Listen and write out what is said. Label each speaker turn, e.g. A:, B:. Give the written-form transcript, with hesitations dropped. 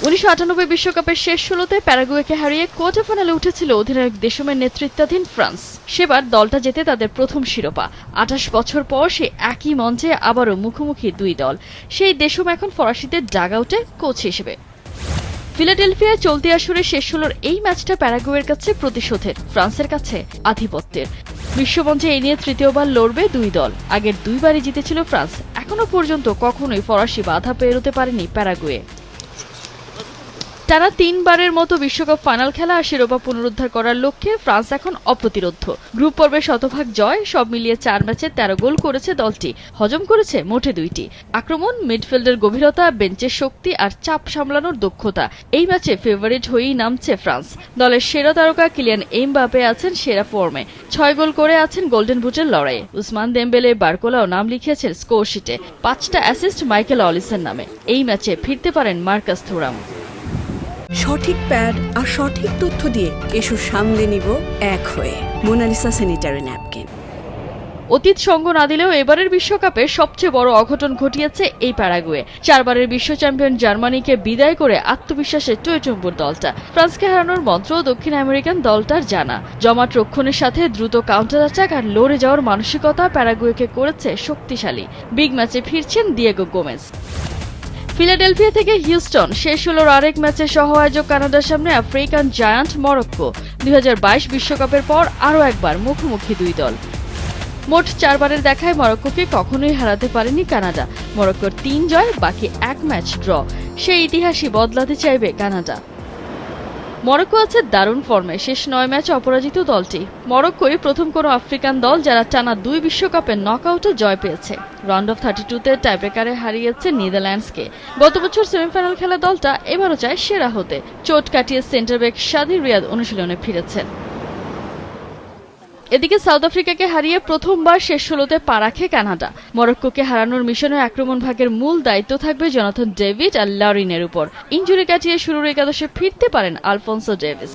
A: 1998 বিশ্বকাপের শেষ 16তে প্যারাগুয়েকে হারিয়ে কোয়ার্টার ফাইনালে উঠেছিল অধিনায়ক দেশমের নেতৃত্বাধীন ফ্রান্স। সেবার দলটা জেতে তাদের প্রথম শিরোপা। 28 বছর পর সে একই মঞ্চে আবারও মুখোমুখি দুই দল। সেই দেশম এখন ফরাসিদের ডাগআউটে কোচ হিসেবে। ফিলাডেলফিয়ায় চলতি আসরে শেষ 16র এই ম্যাচটা প্যারাগুয়ের কাছে প্রতিশোধের, ফ্রান্সের কাছে আধিপত্যের। বিশ্বমঞ্চে এই নিয়ে তৃতীয়বার লড়বে দুই দল। আগের দুইবারই জিতেছিল ফ্রান্স। এখনো পর্যন্ত কখনোই ফরাসি বাধা পেরোতে পারেনি প্যারাগুয়ে। টানা 3 বারের মতো বিশ্বকাপ ফাইনাল খেলা আর শিরোপা পুনরুদ্ধার করার লক্ষ্যে ফ্রান্স এখন অপ্রতিরোধ্য। গ্রুপ পর্বে শতভাগ জয়, সব মিলিয়ে 4 ম্যাচে 13 গোল করেছে দলটি, হজম করেছে মোটে 2টি। আক্রমণ, মিডফিল্ডের গভীরতা, বেঞ্চের শক্তি আর চাপ সামলানোর দক্ষতা, এই ম্যাচে ফেভারিট হয়েই নামছে ফ্রান্স। দলের সেরা তারকা কিলিয়ান এমবাপে আছেন সেরা ফর্মে, 6 গোল করে আছেন গোল্ডেন বুটের লড়াইয়ে। উসমান দেমবেলে, বারকোলাও নাম লিখিয়েছেন স্কোর শিটে। 5টা অ্যাসিস্ট মাইকেল অলিসের নামে। এই ম্যাচে ফিরতে পারেন মার্কাস থুরাম।
B: সঠিক প্যাড আর সঠিক তথ্য দিয়ে এসব সামলে নিব এক হয়ে। Monalisa sanitary napkin.
A: অতীত সঙ্গ না দিলেও এবারের বিশ্বকাপে সবচেয়ে বড় অঘটন ঘটিয়েছে এই প্যারাগুয়ে। 4 বারের বিশ্ব চ্যাম্পিয়ন জার্মানিকে বিদায় করে আত্মবিশ্বাসে টইটুম্বুর দলটা। ফ্রান্সকে হারানোর মন্ত্র দক্ষিণ আমেরিকান দলটার জানা। জমাট রক্ষণের সাথে দ্রুত কাউন্টার অ্যাটাক আর লড়ে যাওয়ার মানসিকতা প্যারাগুয়েকে করেছে শক্তিশালী। বিগ ম্যাচে ফিরছেন দিয়েগো গোমেজ। ফিলাডেলফিয়া থেকে হিউস্টন, শেষ 16র আরেক ম্যাচে সহ-আয়োজক কানাডার সামনে আফ্রিকান জায়ান্ট মরক্কো। 2022 বিশ্বকাপের পর আরও একবার মুখোমুখি দুই দল। মোট 4 বারের দেখায় মরক্কোকে কখনোই হারাতে পারেনি কানাডা। মরক্কোর 3 জয়, বাকি 1 ম্যাচ ড্র। সেই ইতিহাসই বদলাতে চাইবে কানাডা। মরক্কো আছে দারুণ ফর্মে, শেষ 9 ম্যাচে অপরাজিত দলটি। মরক্কোই প্রথম কোনো আফ্রিকান দল যারা টানা 2 বিশ্বকাপে নকআউটে জয় পেয়েছে। রাউন্ড অফ 32-তে টাইব্রেকারে হারিয়েছে নেদারল্যান্ডসকে। গত বছর সেমিফাইনাল খেলা দলটা এবারও চায় সেরা হতে। চোট কাটিয়ে সেন্টার ব্যাক শাদি রিয়াদ অনুশীলনে ফিরেছেন। এদিকে সাউথ আফ্রিকাকে হারিয়ে প্রথমবার শেষ 16তে পা রাখে কানাডা। মরক্কোকে হারানোর মিশনে আক্রমণ ভাগের মূল দায়িত্ব থাকবে জোনাথন ডেভিড আর লরিনের উপর। ইনজুরি কাটিয়ে শুরুর একাদশে ফিরতে পারেন আলফোন্সো ডেভিস।